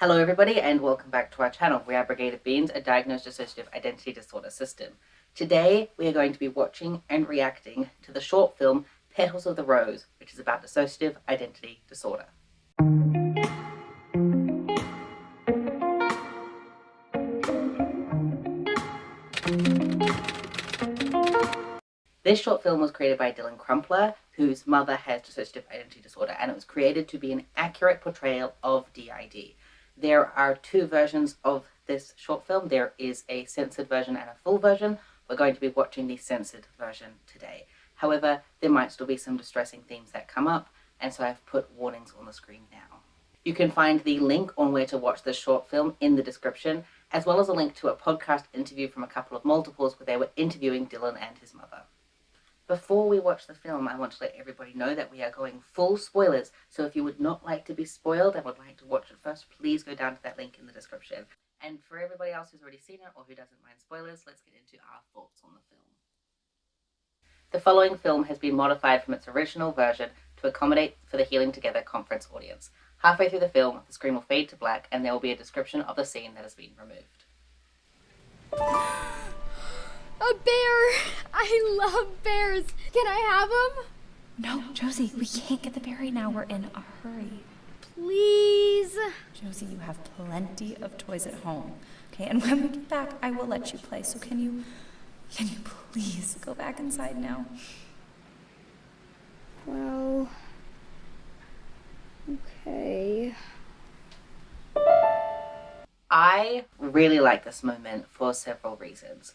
Hello everybody and welcome back to our channel. We are Brigade of Beans, a diagnosed dissociative identity disorder system. Today we are going to be watching and reacting to the short film Petals of the Rose, which is about dissociative identity disorder. This short film was created by Crumpler, whose mother has dissociative identity disorder, and it was created to be an accurate portrayal of DID. There are two versions of this short film. There is a censored version and a full version. We're going to be watching the censored version today. However, there might still be some distressing themes that come up, and so I've put warnings on the screen now. You can find the link on where to watch this short film in the description, as well as a link to a podcast interview from a couple of multiples where they were interviewing Dylan and his mother. Before we watch the film, I want to let everybody know that we are going full spoilers, so if you would not like to be spoiled and would like to watch it first, please go down to that link in the description. And for everybody else who's already seen it or who doesn't mind spoilers, let's get into our thoughts on the film. The following film has been modified from its original version to accommodate for the Healing Together conference audience. Halfway through the film, the screen will fade to black and there will be a description of the scene that has been removed. A bear! I love bears! Can I have him? No, Josie, we can't get the bear right now. We're in a hurry. Please? Josie, you have plenty of toys at home, okay? And when we get back, I will let you play. So can you please go back inside now? Well, okay. I really like this moment for several reasons.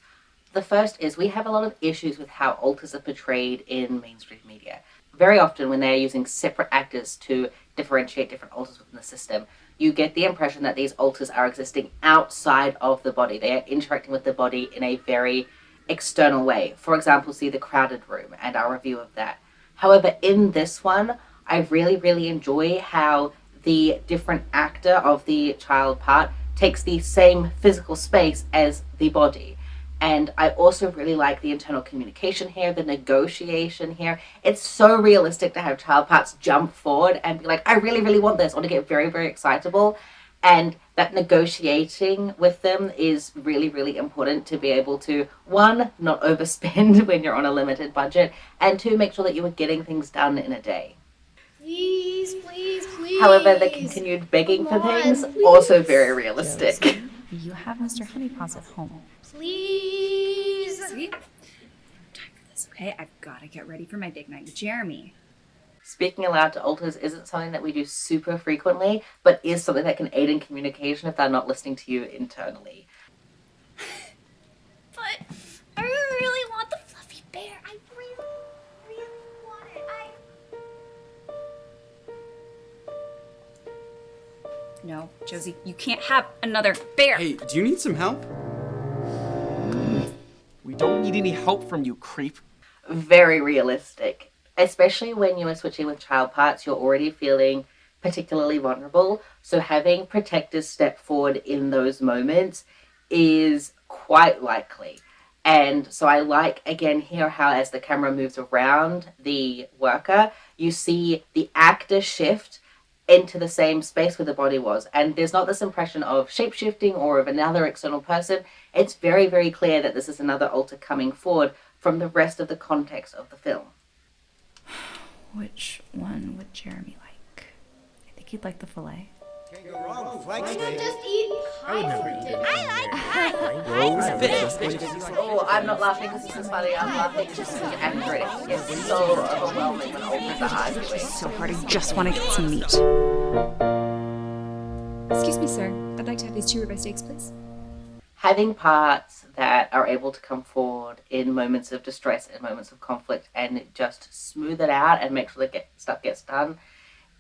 The first is we have a lot of issues with how alters are portrayed in mainstream media. Very often when they are using separate actors to differentiate different alters within the system, you get the impression that these alters are existing outside of the body. They are interacting with the body in a very external way. For example, see The Crowded Room and our review of that. However, in this one, I really enjoy how the different actor of the child part takes the same physical space as the body. And I also really like the internal communication here, the negotiation here. It's so realistic to have child parts jump forward and be like, I really want this, or to get very excitable. And that negotiating with them is really important to be able to, one, not overspend when you're on a limited budget, and two, make sure that you are getting things done in a day. Please. However, the continued begging for things, also very realistic. Josie, you have Mr. Honeypaws at home. Please. Sweet. Time for this, okay? I've got to get ready for my big night with Jeremy. Speaking aloud to alters isn't something that we do super frequently, but is something that can aid in communication if they're not listening to you internally. But I really want the fluffy bear. I really want it. No, Josie, you can't have another bear. Hey, do you need some help? We don't need any help from you, creep. Very realistic, especially when you are switching with child parts. You're already feeling particularly vulnerable, so having protectors step forward in those moments is quite likely. And so I like, again, here how as the camera moves around the worker, you see the actor shift into the same space where the body was, and there's not this impression of shape-shifting or of another external person. It's very clear that this is another alter coming forward from the rest of the context of the film. Which one would Jeremy like? I think he'd like the fillet. Can't go wrong with flank Why steak. not just eat pie for dinner? Oh, I'm not laughing because this is funny. I'm laughing because this is accurate. It's so overwhelming when alters are arguing. So hard, I just want to get some meat. Excuse me, sir. I'd like to have these 2 ribeye steaks, please. Having parts that are able to come forward in moments of distress and moments of conflict and just smooth it out and make sure that stuff gets done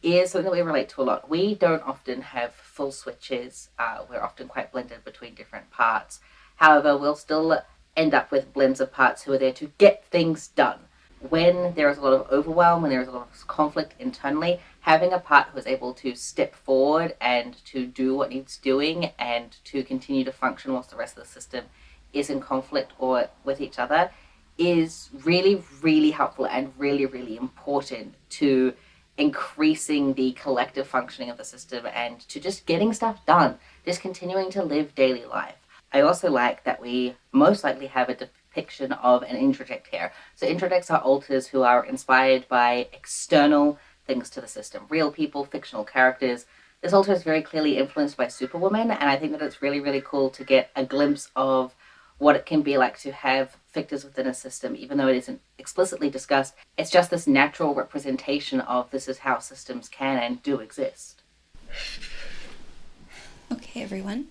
is something that we relate to a lot. We don't often have full switches. We're often quite blended between different parts. However, we'll still end up with blends of parts who are there to get things done. When there is a lot of overwhelm, when there is a lot of conflict internally, having a part who is able to step forward and to do what needs doing and to continue to function whilst the rest of the system is in conflict or with each other is really helpful and really important to increasing the collective functioning of the system and to just getting stuff done, just continuing to live daily life. I also like that we most likely have a depiction of an introject here. So introjects are alters who are inspired by external things to the system, real people, fictional characters. This alter is very clearly influenced by Superwoman, and I think that it's really, really cool to get a glimpse of what it can be like to have fictors within a system, even though it isn't explicitly discussed. It's just this natural representation of this is how systems can and do exist. Okay, everyone.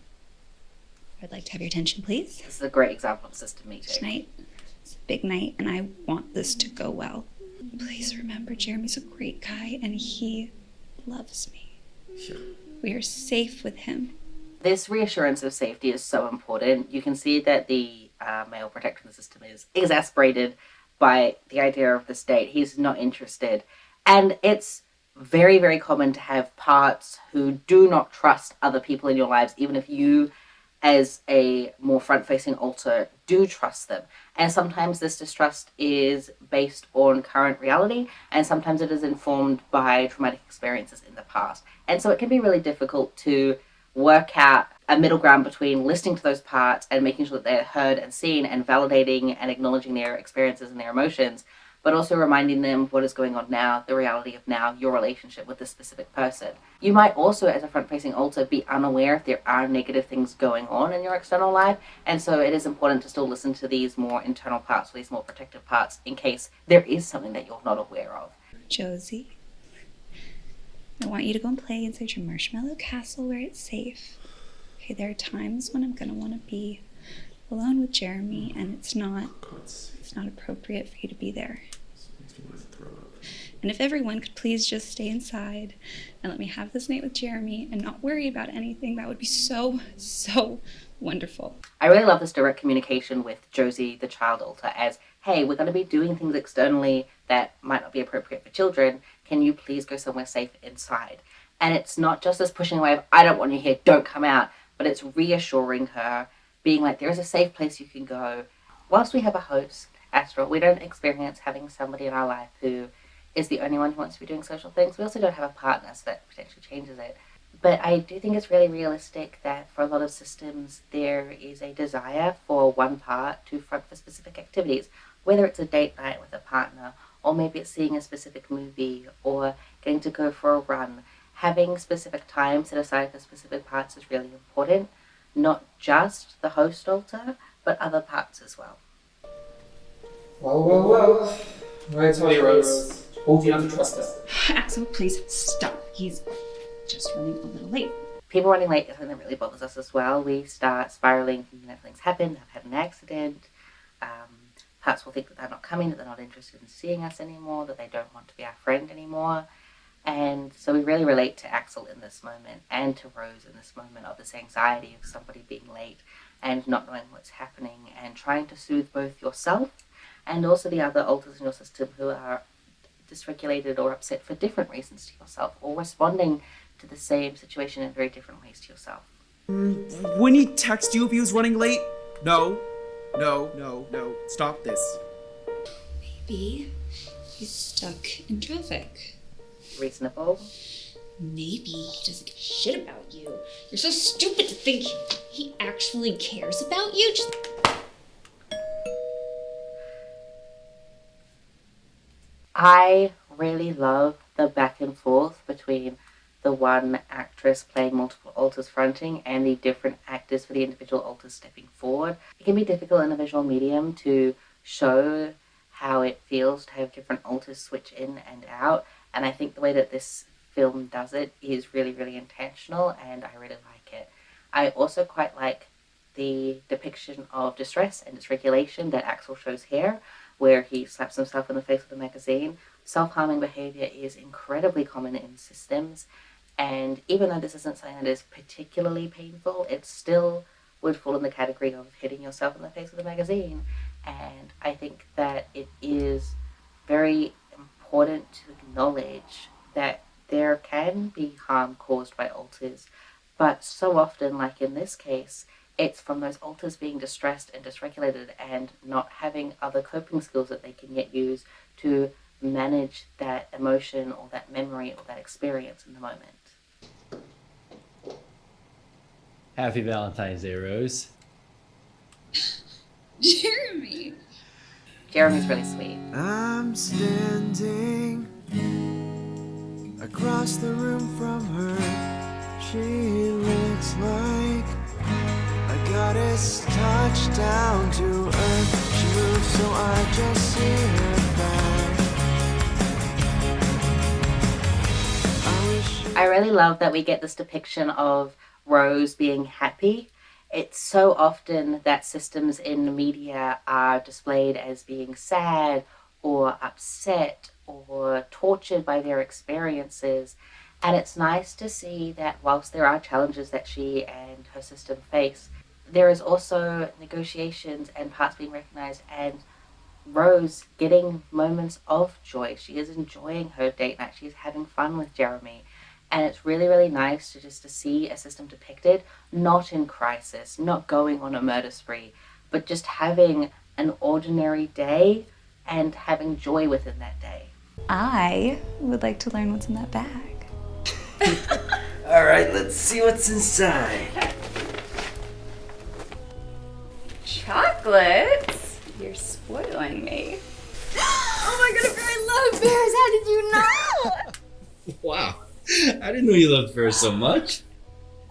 I'd like to have your attention, please. This is a great example of system meeting. Tonight, it's a big night, and I want this to go well. Please remember, Jeremy's a great guy, and he loves me. Sure. We are safe with him. This reassurance of safety is so important. You can see that the male protector in the system is exasperated by the idea of this date. He's not interested. And it's very, very common to have parts who do not trust other people in your lives, even if you, as a more front-facing alter, do trust them. And sometimes this distrust is based on current reality, and sometimes it is informed by traumatic experiences in the past. And so it can be really difficult to work out a middle ground between listening to those parts and making sure that they're heard and seen and validating and acknowledging their experiences and their emotions, but also reminding them what is going on now, the reality of now, your relationship with this specific person. You might also, as a front-facing alter, be unaware if there are negative things going on in your external life, and so it is important to still listen to these more internal parts, these more protective parts, in case there is something that you're not aware of. Josie, I want you to go and play inside your marshmallow castle where it's safe. Okay, there are times when I'm gonna want to be alone with Jeremy, and it's not appropriate for you to be there. And if everyone could please just stay inside and let me have this night with Jeremy and not worry about anything, that would be so, so wonderful. I really love this direct communication with Josie, the child alter, as, hey, we're going to be doing things externally that might not be appropriate for children. Can you please go somewhere safe inside? And it's not just this pushing away of, I don't want you here, don't come out, but it's reassuring her, being like, there is a safe place you can go. Whilst we have a host, Astral, we don't experience having somebody in our life who is the only one who wants to be doing social things. We also don't have a partner, so that potentially changes it. But I do think it's really realistic that for a lot of systems, there is a desire for one part to front for specific activities, whether it's a date night with a partner, or maybe it's seeing a specific movie, or getting to go for a run. Having specific time set aside for specific parts is really important, not just the host alter, but other parts as well. Well. What I tell you, Rose, told you not to trust us. Axel, please stop. He's just running a little late. People running late is something that really bothers us as well. We start spiraling, things happen, I've had an accident. Parts will think that they're not coming, that they're not interested in seeing us anymore, that they don't want to be our friend anymore. And so we really relate to Axel in this moment and to Rose in this moment of this anxiety of somebody being late and not knowing what's happening and trying to soothe both yourself and also the other alters in your system who are dysregulated or upset for different reasons to yourself, or responding to the same situation in very different ways to yourself. Wouldn't he text you if he was running late? No. Stop this. Maybe he's stuck in traffic. Reasonable. Maybe he doesn't give a shit about you. You're so stupid to think he actually cares about you. I really love the back and forth between the one actress playing multiple alters fronting and the different actors for the individual alters stepping forward. It can be difficult in a visual medium to show how it feels to have different alters switch in and out, and I think the way that this film does it is really, really intentional, and I really like it. I also quite like the depiction of distress and dysregulation that Axel shows here, where he slaps himself in the face with a magazine. Self-harming behavior is incredibly common in systems, and even though this isn't something that is particularly painful, it still would fall in the category of hitting yourself in the face with a magazine. And I think that it is very important to acknowledge that there can be harm caused by alters, but so often, like in this case, it's from those alters being distressed and dysregulated and not having other coping skills that they can yet use to manage that emotion or that memory or that experience in the moment. Happy Valentine's Day, Rose. Jeremy! Jeremy's really sweet. I'm standing across the room from her. She looks like a goddess touched down to earth. She moves so I just see her back. I really love that we get this depiction of Rose being happy. It's so often that systems in the media are displayed as being sad or upset or tortured by their experiences. And it's nice to see that whilst there are challenges that she and her system face, there is also negotiations and parts being recognized and Rose getting moments of joy. She is enjoying her date night. She is having fun with Jeremy. And it's really, really nice to see a system depicted, not in crisis, not going on a murder spree, but just having an ordinary day and having joy within that day. I would like to learn what's in that bag. All right, let's see what's inside. Chocolates? You're spoiling me. Oh my god, I love bears. How did you know? Wow. I didn't know you loved bears so much.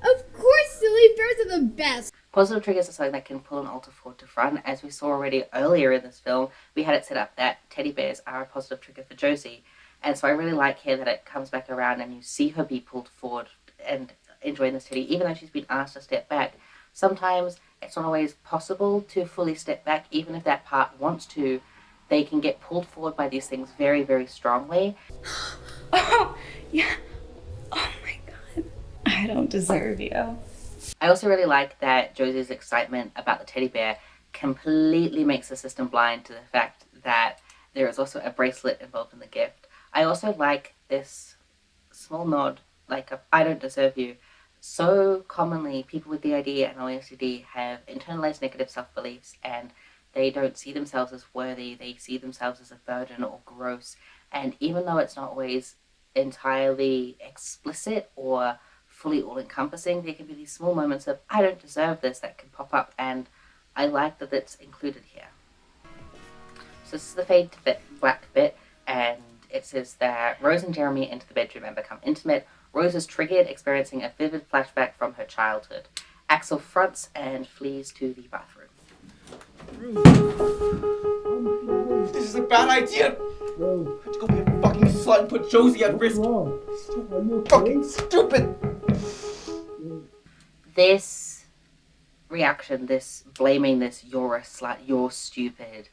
Of course, silly bears are the best. Positive triggers are something that can pull an alter forward to front. As we saw already earlier in this film, we had it set up that teddy bears are a positive trigger for Josie. And so I really like here that it comes back around and you see her be pulled forward and enjoying this teddy, even though she's been asked to step back. Sometimes it's not always possible to fully step back, even if that part wants to. They can get pulled forward by these things very, very strongly. Oh, yeah. Oh my god. I don't deserve you. I also really like that Josie's excitement about the teddy bear completely makes the system blind to the fact that there is also a bracelet involved in the gift. I also like this small nod, like a, I don't deserve you. So commonly, people with DID and OCD have internalized negative self-beliefs and they don't see themselves as worthy. They see themselves as a burden or gross. And even though it's not always entirely explicit or fully all-encompassing, there can be these small moments of I don't deserve this that can pop up, and I like that it's included here. So this is the fade to black bit, and it says that Rose and Jeremy enter the bedroom and become intimate. Rose is triggered, experiencing a vivid flashback from her childhood. Axel fronts and flees to the bathroom. This is a bad idea. Let's go be a fucking slut and put Josie at risk. Fucking stupid. This reaction, this blaming, this you're a slut, you're stupid,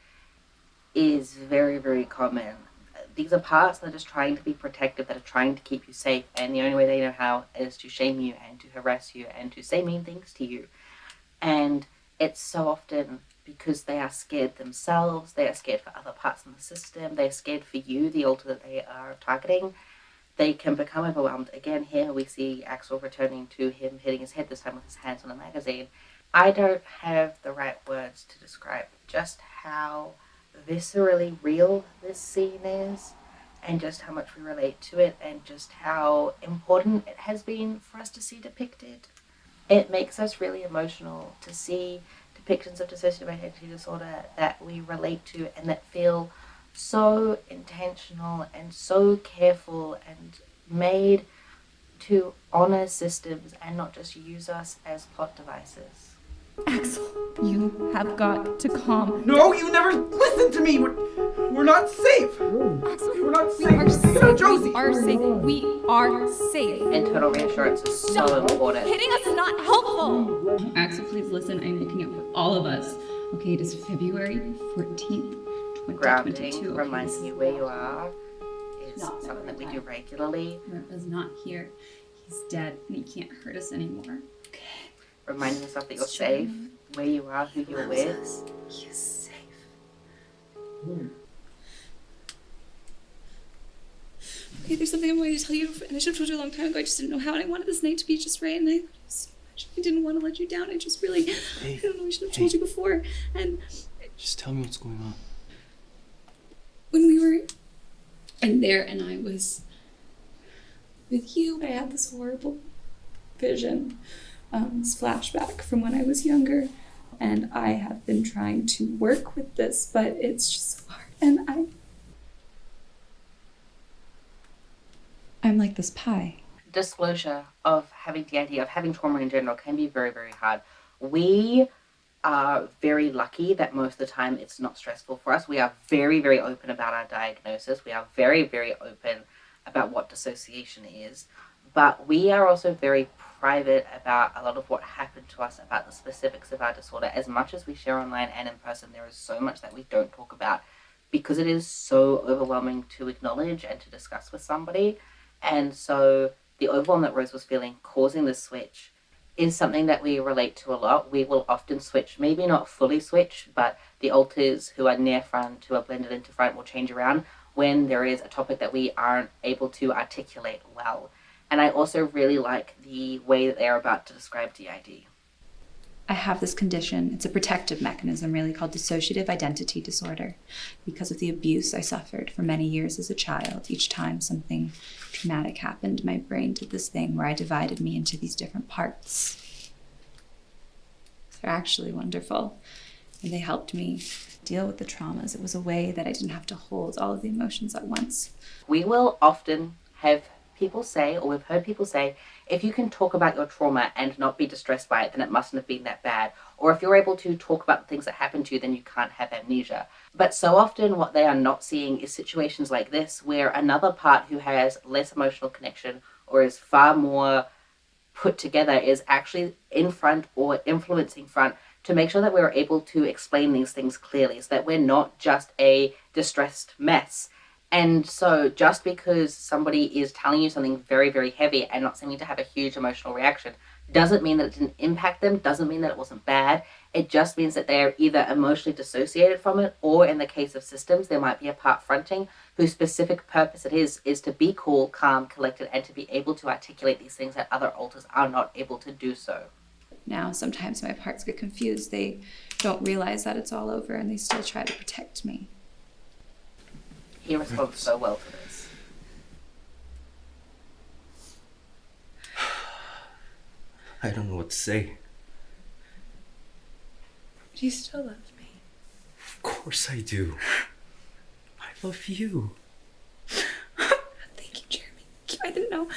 is very, very common. These are parts that are just trying to be protective, that are trying to keep you safe, and the only way they know how is to shame you and to harass you and to say mean things to you. And it's so often because they are scared themselves, they are scared for other parts in the system, they are scared for you, the alter that they are targeting. They can become overwhelmed. Again, here we see Axel returning to him hitting his head, this time with his hands on a magazine. I don't have the right words to describe just how viscerally real this scene is, and just how much we relate to it, and just how important it has been for us to see depicted. It makes us really emotional to see depictions of dissociative identity disorder that we relate to and that feel so intentional and so careful and made to honor systems and not just use us as plot devices. Axel, you have got to calm. No, you never listened to me. We're not safe. Axel, We're not we safe. are safe. Josie. We are safe. We are safe. Internal reassurance is so important. Hitting us is not helpful. Axel, please listen. I'm making it for all of us. Okay, it is February 14th, 2022. Grounding, reminding you where you are, is something that we do regularly. Is not here. He's dead and he can't hurt us anymore. Okay. Reminding yourself that you're safe, where you are, who you're with. He's safe. Okay, there's something I wanted to tell you, and I should have told you a long time ago. I just didn't know how, and I wanted this night to be just right, and I loved you so much. I didn't want to let you down. I just really, I don't know, I should have told you before. And just tell me what's going on. when we were And I was with you. I had this horrible vision, this flashback from when I was younger. And I have been trying to work with this, but it's just so hard. And I'm like this pie. Disclosure of having DID, of having trauma in general, can be very, very hard. We are very lucky that most of the time it's not stressful for us. We are very, very open about our diagnosis. We are very, very open about what dissociation is. But we are also very private about a lot of what happened to us, about the specifics of our disorder. As much as we share online and in person, there is so much that we don't talk about because it is so overwhelming to acknowledge and to discuss with somebody. And so the overwhelm that Rose was feeling causing this switch is something that we relate to a lot. We will often switch, maybe not fully switch, but the alters who are near front, who are blended into front, will change around when there is a topic that we aren't able to articulate well. And I also really like the way that they're about to describe DID. I have this condition. It's a protective mechanism, really, called Dissociative Identity Disorder. Because of the abuse I suffered for many years as a child, each time something traumatic happened, my brain did this thing where I divided me into these different parts. They're actually wonderful. And they helped me deal with the traumas. It was a way that I didn't have to hold all of the emotions at once. We will often have people say, or we've heard people say, if you can talk about your trauma and not be distressed by it, then it mustn't have been that bad. Or if you're able to talk about the things that happened to you, then you can't have amnesia. But so often what they are not seeing is situations like this, where another part who has less emotional connection or is far more put together is actually in front or influencing front to make sure that we're able to explain these things clearly, so that we're not just a distressed mess. And so just because somebody is telling you something very, very heavy and not seeming to have a huge emotional reaction doesn't mean that it didn't impact them, doesn't mean that it wasn't bad. It just means that they're either emotionally dissociated from it, or in the case of systems, there might be a part fronting whose specific purpose it is to be cool, calm, collected, and to be able to articulate these things that other alters are not able to do so. Now, sometimes my parts get confused. They don't realize that it's all over and they still try to protect me. He responds so well to this. I don't know what to say. Do you still love me? Of course I do. I love you. Thank you, Jeremy. I didn't know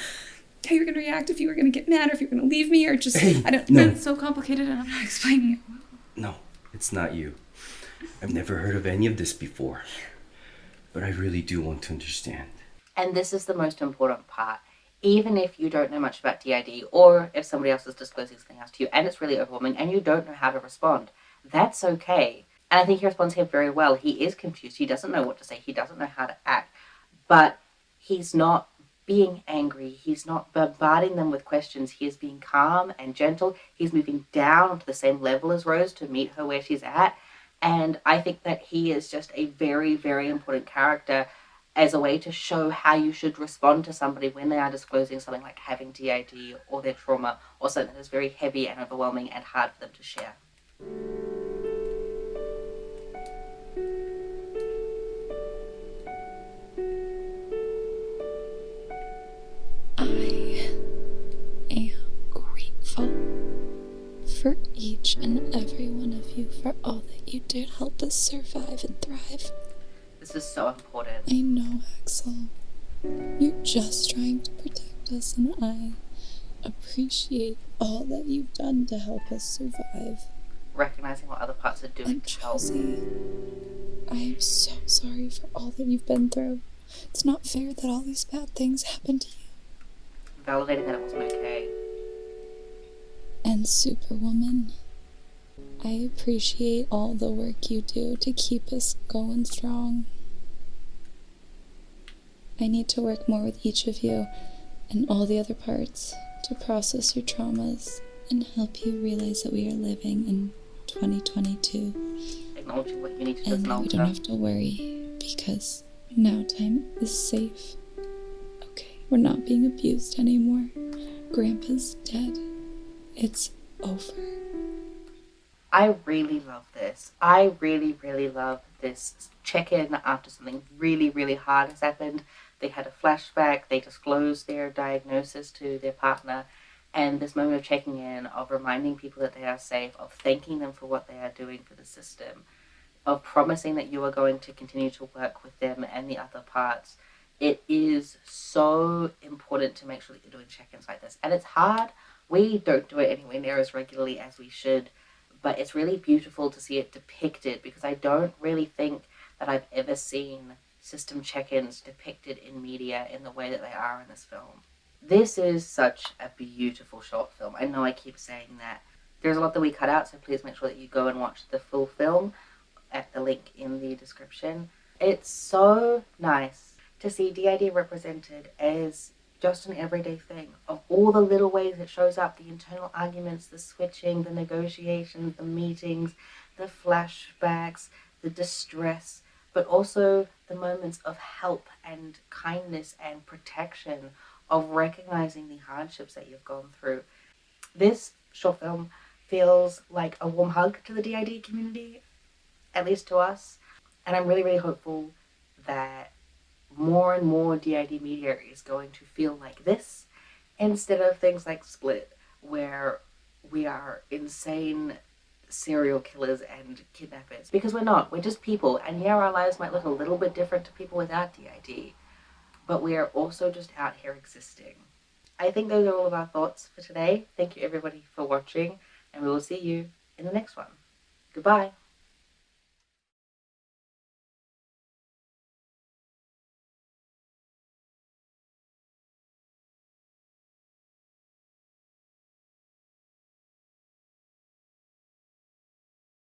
how you were going to react, if you were going to get mad, or if you were going to leave me, or just... Hey, I don't no. It's so complicated and I'm not explaining it well. No, it's not you. I've never heard of any of this before. But I really do want to understand. And this is the most important part. Even if you don't know much about DID, or if somebody else is disclosing something else to you and it's really overwhelming and you don't know how to respond, that's okay. And I think he responds here very well. He is confused. He doesn't know what to say. He doesn't know how to act. But he's not being angry. He's not bombarding them with questions. He is being calm and gentle. He's moving down to the same level as Rose to meet her where she's at. And I think that he is just a very, very important character as a way to show how you should respond to somebody when they are disclosing something like having DID or their trauma, or something that is very heavy and overwhelming and hard for them to share. I am grateful for each and every one of you, for all that you do to help us survive and thrive. This is so important. I know, Axel. You're just trying to protect us, and I appreciate all that you've done to help us survive. Recognizing what other parts are doing And to help. Chelsea, I am so sorry for all that you've been through. It's not fair that all these bad things happened to you. Validating that it wasn't okay. And Superwoman, I appreciate all the work you do to keep us going strong. I need to work more with each of you and all the other parts to process your traumas and help you realize that we are living in 2022. Acknowledging what you need to do as And an that we alter. don't have to worry because now time is safe. Okay, we're not being abused anymore. Grandpa's dead. It's over. I really love this. I really, really love this check-in after something really, really hard has happened. They had a flashback, they disclosed their diagnosis to their partner, and this moment of checking in, of reminding people that they are safe, of thanking them for what they are doing for the system, of promising that you are going to continue to work with them and the other parts. It is so important to make sure that you're doing check-ins like this. And it's hard. We don't do it anywhere near as regularly as we should, but it's really beautiful to see it depicted, because I don't really think that I've ever seen system check-ins depicted in media in the way that they are in this film. This is such a beautiful short film. I know I keep saying that. There's a lot that we cut out, so please make sure that you go and watch the full film at the link in the description. It's so nice to see DID represented as just an everyday thing, of all the little ways it shows up, the internal arguments, the switching, the negotiations, the meetings, the flashbacks, the distress, but also the moments of help and kindness and protection, of recognizing the hardships that you've gone through. This short film feels like a warm hug to the DID community, at least to us, and I'm really, really hopeful that more and more DID media is going to feel like this, instead of things like Split, where we are insane serial killers and kidnappers. Because we're not. We're just people. And yeah, our lives might look a little bit different to people without DID, but we are also just out here existing. I think those are all of our thoughts for today. Thank you everybody for watching, and we will see you in the next one. Goodbye.